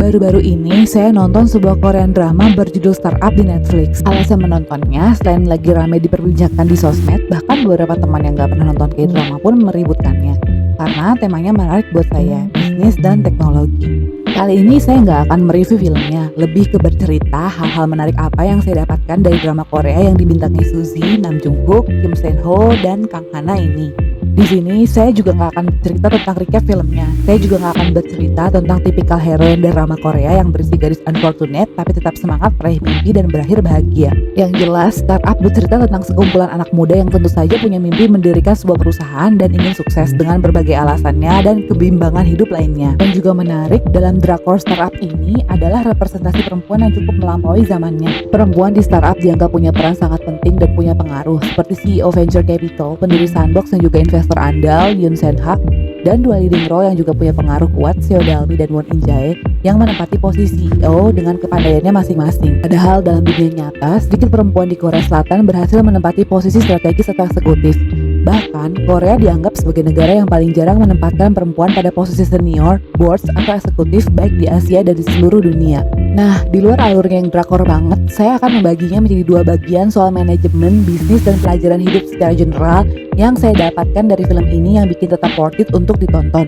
Baru-baru ini saya nonton sebuah Korean drama berjudul Startup di Netflix. Alasan menontonnya, selain lagi ramai diperbincangkan di sosmed, bahkan beberapa teman yang gak pernah nonton K-drama pun meributkannya. Karena temanya menarik buat saya, bisnis dan teknologi. Kali ini saya nggak akan mereview filmnya, lebih ke bercerita hal-hal menarik apa yang saya dapatkan dari drama Korea yang dibintangi Suzy, Nam Jung Kook, Kim Sen Ho, dan Kang Hana ini. Di sini saya juga nggak akan bercerita tentang recap filmnya. Saya juga nggak akan bercerita tentang tipikal heroin drama Korea yang berisi garis unfortunate tapi tetap semangat meraih mimpi dan berakhir bahagia. Yang jelas, Startup bercerita tentang sekumpulan anak muda yang tentu saja punya mimpi mendirikan sebuah perusahaan dan ingin sukses dengan berbagai alasannya dan kebimbangan hidup lainnya. Yang juga menarik dalam drakor Startup ini adalah representasi perempuan yang cukup melampaui zamannya. Perempuan di Startup dianggap punya peran sangat penting dan punya pengaruh, seperti CEO Venture Capital, pendiri Sandbox yang juga investor andal Yoon Sen Hak, dan dua leading role yang juga punya pengaruh kuat, Seo Dalmi dan Won In Jae, yang menempati posisi CEO dengan kepandaiannya masing-masing. Padahal dalam dunia nyata, sedikit perempuan di Korea Selatan berhasil menempati posisi strategis atau eksekutif. Bahkan, Korea dianggap sebagai negara yang paling jarang menempatkan perempuan pada posisi senior, boards, atau eksekutif baik di Asia dan di seluruh dunia. Nah, di luar alurnya yang drakor banget, saya akan membaginya menjadi dua bagian soal manajemen, bisnis, dan pelajaran hidup secara general yang saya dapatkan dari film ini yang bikin tetap worth it untuk ditonton.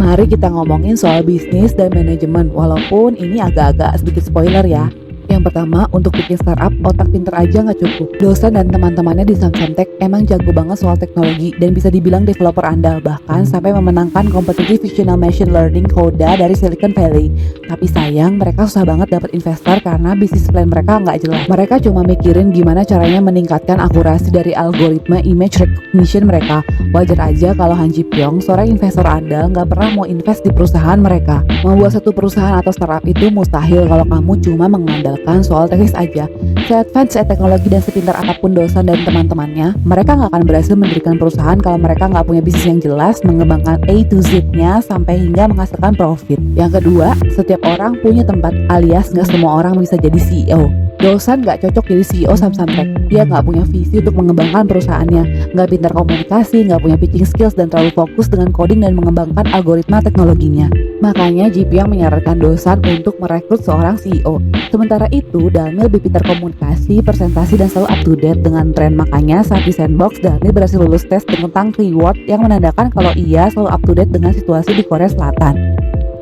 Mari kita ngomongin soal bisnis dan manajemen, walaupun ini agak-agak sedikit spoiler ya. Yang pertama, untuk bikin startup, otak pinter aja nggak cukup. Dosan dan teman-temannya di Samsung emang jago banget soal teknologi dan bisa dibilang developer andal, bahkan sampai memenangkan kompetisi fictional machine learning CODA dari Silicon Valley. Tapi sayang, mereka susah banget dapat investor karena bisnis plan mereka nggak jelas. Mereka cuma mikirin gimana caranya meningkatkan akurasi dari algoritma image recognition mereka. Wajar aja kalau Han Ji Pyong, seorang investor andal, nggak pernah mau invest di perusahaan mereka. Membuat satu perusahaan atau startup itu mustahil kalau kamu cuma mengandalkan soal teknis aja. Se-advance teknologi dan sepintar apapun dosen dan teman-temannya, mereka nggak akan berhasil mendirikan perusahaan kalau mereka nggak punya bisnis yang jelas, mengembangkan A to Z-nya sampai hingga menghasilkan profit. Yang kedua, setiap orang punya tempat, alias nggak semua orang bisa jadi CEO. Dosan nggak cocok jadi CEO Samsung. Dia nggak punya visi untuk mengembangkan perusahaannya, nggak pintar komunikasi, nggak punya pitching skills, dan terlalu fokus dengan coding dan mengembangkan algoritma teknologinya. Makanya Ji Pyong menyarankan Dosan untuk merekrut seorang CEO. Sementara itu, Dalmi lebih pintar komunikasi, presentasi, dan selalu up to date dengan tren. Makanya saat di Sandbox, Dalmi berhasil lulus tes tentang keyword yang menandakan kalau ia selalu up to date dengan situasi di Korea Selatan.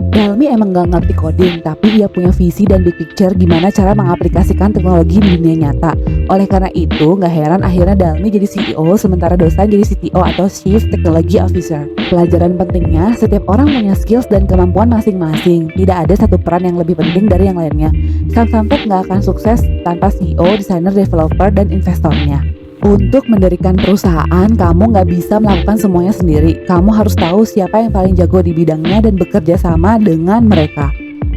Dalmi emang gak ngerti coding, tapi ia punya visi dan big picture gimana cara mengaplikasikan teknologi di dunia nyata. Oleh karena itu, gak heran akhirnya Dalmi jadi CEO, sementara Dosan jadi CTO atau Chief Technology Officer. Pelajaran pentingnya, setiap orang punya skills dan kemampuan masing-masing. Tidak ada satu peran yang lebih penting dari yang lainnya. Samsung gak akan sukses tanpa CEO, desainer, developer, dan investornya. Untuk mendirikan perusahaan, kamu nggak bisa melakukan semuanya sendiri. Kamu harus tahu siapa yang paling jago di bidangnya dan bekerja sama dengan mereka.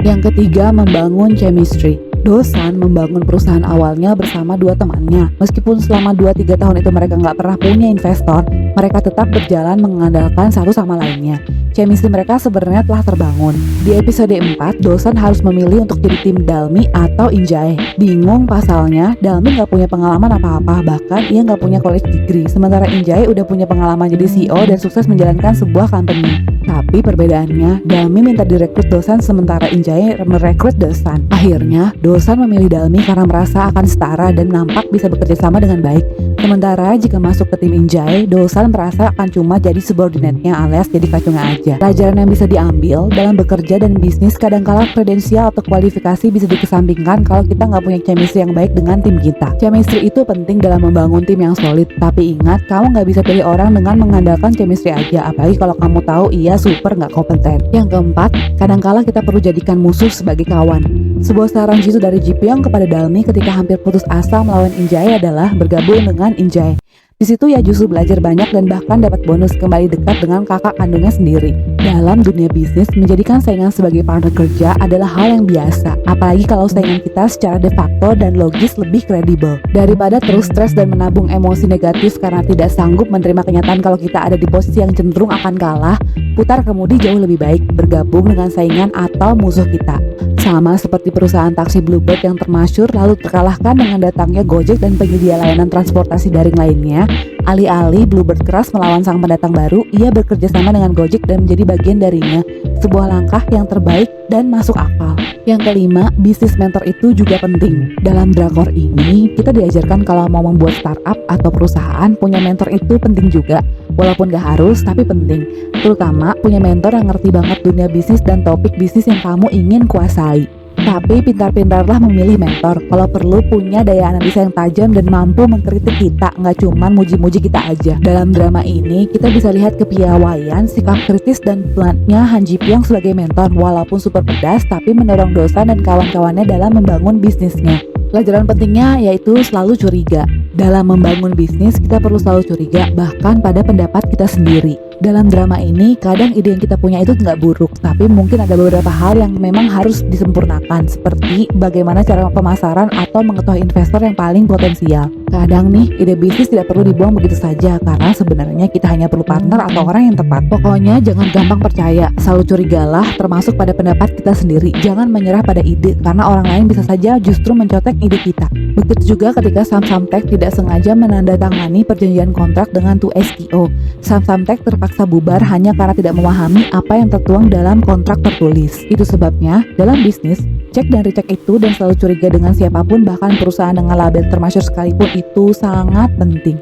Yang ketiga, membangun chemistry. Dosan membangun perusahaan awalnya bersama dua temannya. Meskipun selama 2-3 tahun itu mereka nggak pernah punya investor, mereka tetap berjalan mengandalkan satu sama lainnya. Chemistry mereka sebenarnya telah terbangun. Di episode 4, Dosan harus memilih untuk jadi tim Dalmi atau In Jae. Bingung pasalnya, Dalmi nggak punya pengalaman apa-apa, bahkan ia nggak punya college degree. Sementara In Jae udah punya pengalaman jadi CEO dan sukses menjalankan sebuah company. Tapi perbedaannya, Dalmi minta direkrut Dosan sementara In Jae merekrut Dosan. Akhirnya, Dosan memilih Dalmi karena merasa akan setara dan nampak bisa bekerja sama dengan baik. Sementara jika masuk ke tim In Jae, Dosan merasa akan cuma jadi subordinate-nya alias jadi kacungnya aja. Pelajaran yang bisa diambil dalam bekerja dan bisnis, kadangkala kredensial atau kualifikasi bisa dikesampingkan kalau kita nggak punya chemistry yang baik dengan tim kita. Chemistry itu penting dalam membangun tim yang solid, tapi ingat, kamu nggak bisa pilih orang dengan mengandalkan chemistry aja, apalagi kalau kamu tahu ia super nggak kompeten. Yang keempat, kadangkala kita perlu jadikan musuh sebagai kawan. Sebuah saran jitu dari Ji Pyong kepada Dalmi ketika hampir putus asa melawan In Jae adalah bergabung dengan In Jae. Di situ ia justru belajar banyak dan bahkan dapat bonus kembali dekat dengan kakak kandungnya sendiri. Dalam dunia bisnis, menjadikan saingan sebagai partner kerja adalah hal yang biasa, apalagi kalau saingan kita secara de facto dan logis lebih kredibel. Daripada terus stres dan menabung emosi negatif karena tidak sanggup menerima kenyataan kalau kita ada di posisi yang cenderung akan kalah, putar kemudi jauh lebih baik bergabung dengan saingan atau musuh kita. Sama seperti perusahaan taksi Bluebird yang termasyur lalu terkalahkan dengan datangnya Gojek dan penyedia layanan transportasi daring lainnya, alih-alih Bluebird keras melawan sang pendatang baru, ia bekerja sama dengan Gojek dan menjadi bagian darinya. Sebuah langkah yang terbaik dan masuk akal. Yang kelima, bisnis mentor itu juga penting. Dalam drakor ini, kita diajarkan kalau mau membuat startup atau perusahaan, punya mentor itu penting juga. Walaupun gak harus, tapi penting. Terutama punya mentor yang ngerti banget dunia bisnis dan topik bisnis yang kamu ingin kuasai. Tapi pintar-pintarlah memilih mentor. Kalau perlu punya daya analisa yang tajam dan mampu mengkritik kita, nggak cuman muji-muji kita aja. Dalam drama ini, kita bisa lihat kepiawaian, sikap kritis dan bluntnya Han Ji Pyong sebagai mentor. Walaupun super pedas, tapi mendorong Dosan dan kawan-kawannya dalam membangun bisnisnya. Pelajaran pentingnya yaitu selalu curiga. Dalam membangun bisnis, kita perlu selalu curiga, bahkan pada pendapat kita sendiri. Dalam drama ini, kadang ide yang kita punya itu nggak buruk, tapi mungkin ada beberapa hal yang memang harus disempurnakan, seperti bagaimana cara pemasaran atau mengetahui investor yang paling potensial. Kadang nih, ide bisnis tidak perlu dibuang begitu saja, karena sebenarnya kita hanya perlu partner atau orang yang tepat. Pokoknya jangan gampang percaya, selalu curigalah, termasuk pada pendapat kita sendiri. Jangan menyerah pada ide, karena orang lain bisa saja justru mencontek ide kita. Begitu juga ketika Samsung-Tech tidak sengaja menandatangani perjanjian kontrak dengan 2STO. Samsung-Tech terpaksa bubar hanya karena tidak memahami apa yang tertuang dalam kontrak tertulis. Itu sebabnya, dalam bisnis, cek dan recheck itu dan selalu curiga dengan siapapun, bahkan perusahaan dengan label termasyhur sekalipun, itu sangat penting.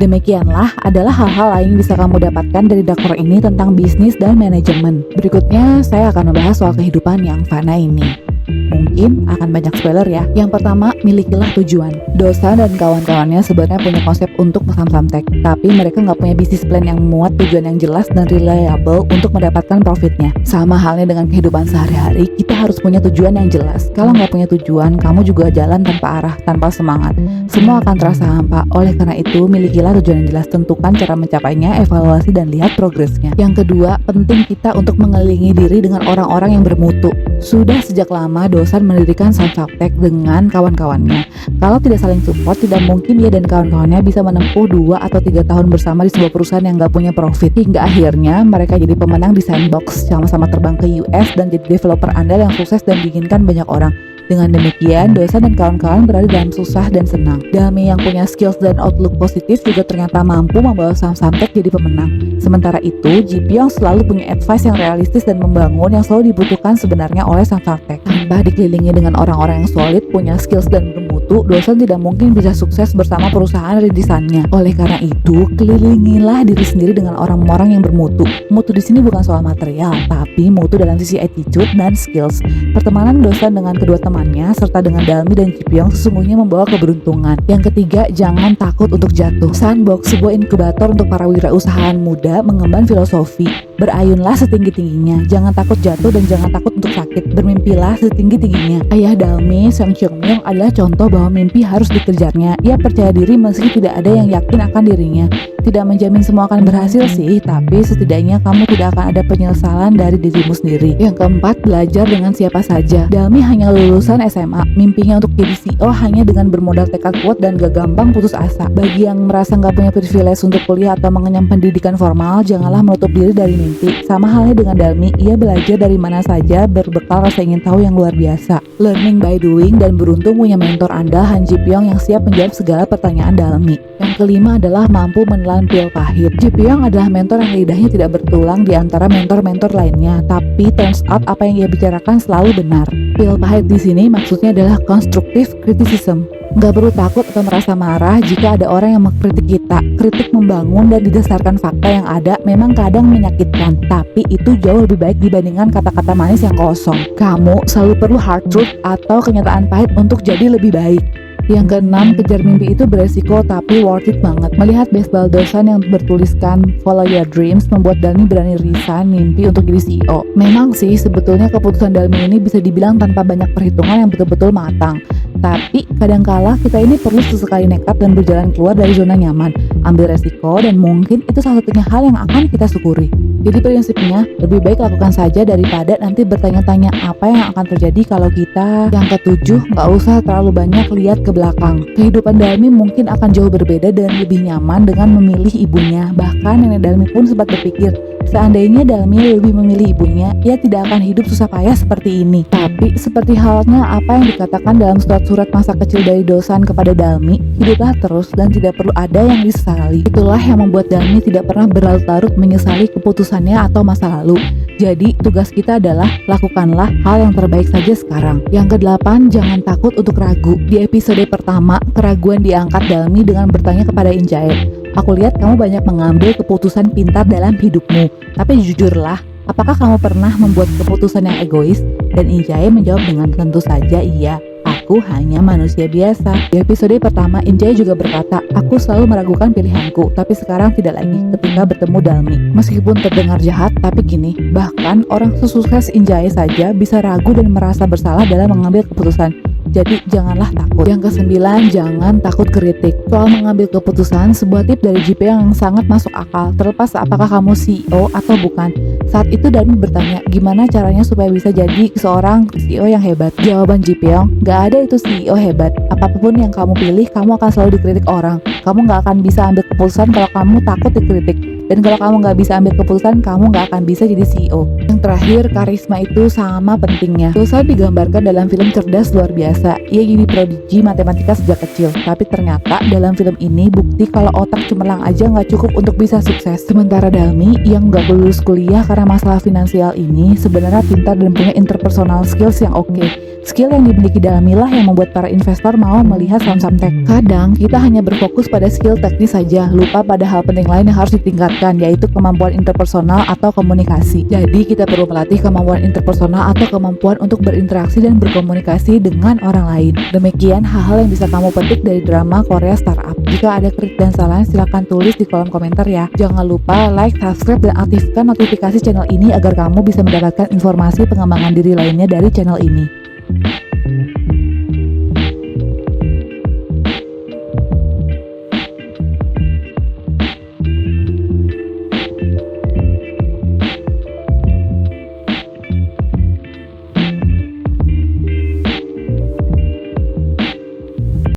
Demikianlah adalah hal-hal lain yang bisa kamu dapatkan dari drakor ini tentang bisnis dan manajemen. Berikutnya, saya akan membahas soal kehidupan yang fana ini. Mungkin akan banyak spoiler ya. Yang pertama, milikilah tujuan. Dosan dan kawan-kawannya sebenarnya punya konsep untuk Samsung-Tech, tapi mereka nggak punya bisnis plan yang memuat tujuan yang jelas dan reliable untuk mendapatkan profitnya. Sama halnya dengan kehidupan sehari-hari, kita harus punya tujuan yang jelas. Kalau nggak punya tujuan, kamu juga jalan tanpa arah, tanpa semangat. Semua akan terasa hampa. Oleh karena itu, milikilah tujuan yang jelas, tentukan cara mencapainya, evaluasi dan lihat progresnya. Yang kedua, penting kita untuk mengelilingi diri dengan orang-orang yang bermutu. Sudah sejak lama Dosan mendirikan Samsung-Tech dengan kawan-kawannya. Kalau tidak saling support, tidak mungkin dia dan kawan-kawannya bisa menempuh 2 atau 3 tahun bersama di sebuah perusahaan yang gak punya profit. Hingga akhirnya mereka jadi pemenang di Sandbox, sama-sama terbang ke US dan jadi developer andal yang sukses dan diinginkan banyak orang. Dengan demikian, Dosan dan kawan-kawan berada dalam susah dan senang. Dalmi yang punya skills dan outlook positif juga ternyata mampu membawa Samsung-Tech jadi pemenang. Sementara itu, Ji Pyong selalu punya advice yang realistis dan membangun yang selalu dibutuhkan sebenarnya oleh Samsung-Tech. Tambah dikelilingi dengan orang-orang yang solid, punya skills dan bermutu, Dosan tidak mungkin bisa sukses bersama perusahaan rintisannya. Oleh karena itu, kelilingilah diri sendiri dengan orang-orang yang bermutu. Mutu di sini bukan soal material, tapi mutu dalam sisi attitude dan skills. Pertemanan Dosan dengan kedua temannya serta dengan Dalmi dan Ji Pyong sesungguhnya membawa keberuntungan. Yang ketiga, jangan takut untuk jatuh. Sandbox, sebuah inkubator untuk para wirausahaan muda, mengemban filosofi berayunlah setinggi-tingginya, jangan takut jatuh dan jangan takut untuk sakit, bermimpilah setinggi-tingginya. Ayah Dalmi, Sang Cheong Myung adalah contoh bahwa mimpi harus dikejarnya. Ia percaya diri meski tidak ada yang yakin akan dirinya. Tidak menjamin semua akan berhasil sih, tapi setidaknya kamu tidak akan ada penyesalan dari dirimu sendiri. Yang keempat, belajar dengan siapa saja. Dalmi hanya lulusan SMA, mimpinya untuk jadi CEO hanya dengan bermodal tekad kuat dan gak gampang putus asa. Bagi yang merasa gak punya privilege untuk kuliah atau mengenyam pendidikan formal, janganlah menutup diri dari mimpi. Sama halnya dengan Dalmi, ia belajar dari mana saja berbekal rasa ingin tahu yang luar biasa. Learning by doing, dan beruntung punya mentor andal Han Ji Pyong yang siap menjawab segala pertanyaan Dalmi. Yang kelima adalah mampu menelan pil pahit. Ji Pyong adalah mentor yang lidahnya tidak bertulang di antara mentor-mentor lainnya, tapi turns out apa yang ia bicarakan selalu benar. Pil pahit di sini maksudnya adalah constructive criticism. Gak perlu takut atau merasa marah jika ada orang yang mengkritik kita. Kritik membangun dan didasarkan fakta yang ada memang kadang menyakitkan, tapi itu jauh lebih baik dibandingkan kata-kata manis yang kosong. Kamu selalu perlu hard truth atau kenyataan pahit untuk jadi lebih baik. Yang keenam, kejar mimpi itu beresiko tapi worth it banget. Melihat baseball Dosan yang bertuliskan Follow Your Dreams membuat Dalmi berani resign mimpi untuk jadi CEO. Memang sih sebetulnya keputusan Dalmi ini bisa dibilang tanpa banyak perhitungan yang betul-betul matang. Tapi kadangkala kita ini perlu sesekali nekat dan berjalan keluar dari zona nyaman, ambil resiko, dan mungkin itu salah satunya hal yang akan kita syukuri. Jadi prinsipnya, lebih baik lakukan saja daripada nanti bertanya-tanya apa yang akan terjadi kalau kita. Yang ketujuh, nggak usah terlalu banyak lihat ke belakang. Kehidupan Dalmi mungkin akan jauh berbeda dan lebih nyaman dengan memilih ibunya. Bahkan nenek Dalmi pun sempat berpikir, seandainya Dalmi lebih memilih ibunya, ia tidak akan hidup susah payah seperti ini. Tapi seperti halnya apa yang dikatakan dalam surat-surat masa kecil dari Dosan kepada Dalmi, hiduplah terus dan tidak perlu ada yang disesali. Itulah yang membuat Dalmi tidak pernah berlarut-larut menyesali keputusannya atau masa lalu. Jadi tugas kita adalah lakukanlah hal yang terbaik saja sekarang. Yang kedelapan, jangan takut untuk ragu. Di episode pertama, keraguan diangkat Dalmi dengan bertanya kepada Injae, "Aku lihat kamu banyak mengambil keputusan pintar dalam hidupmu, tapi jujurlah, apakah kamu pernah membuat keputusan yang egois?" Dan Injae menjawab dengan tentu saja iya. Aku hanya manusia biasa. Di episode pertama, Injae juga berkata, "Aku selalu meragukan pilihanku, tapi sekarang tidak lagi ketika bertemu Dalmi." Meskipun terdengar jahat, tapi gini, bahkan orang sesukses Injae saja bisa ragu dan merasa bersalah dalam mengambil keputusan. Jadi janganlah takut. Yang kesembilan, jangan takut kritik. Soal mengambil keputusan, sebuah tip dari JP yang sangat masuk akal, terlepas apakah kamu CEO atau bukan. Saat itu Dalmi bertanya, gimana caranya supaya bisa jadi seorang CEO yang hebat? Jawaban Jipyeong, gak ada itu CEO hebat. Apapun yang kamu pilih, kamu akan selalu dikritik orang. Kamu gak akan bisa ambil keputusan kalau kamu takut dikritik. Dan kalau kamu gak bisa ambil keputusan, kamu gak akan bisa jadi CEO. Yang terakhir, karisma itu sama pentingnya. Dosan digambarkan dalam film cerdas luar biasa. Ia jadi prodigi matematika sejak kecil. Tapi ternyata dalam film ini bukti kalau otak cemerlang aja gak cukup untuk bisa sukses. Sementara Dalmi yang gak lulus kuliah karena masalah finansial ini sebenarnya pintar dan punya interpersonal skills yang oke. Skill yang dimiliki Dalmi lah yang membuat para investor mau melihat saham-saham tech. Kadang kita hanya berfokus pada skill teknis saja, lupa pada hal penting lain yang harus ditingkatkan, yaitu kemampuan interpersonal atau komunikasi. Jadi kita perlu melatih kemampuan interpersonal atau kemampuan untuk berinteraksi dan berkomunikasi dengan orang lain. Demikian hal-hal yang bisa kamu petik dari drama Korea Startup. Jika ada kritik dan salah, silahkan tulis di kolom komentar ya. Jangan lupa like, subscribe, dan aktifkan notifikasi channel ini agar kamu bisa mendapatkan informasi pengembangan diri lainnya dari channel ini.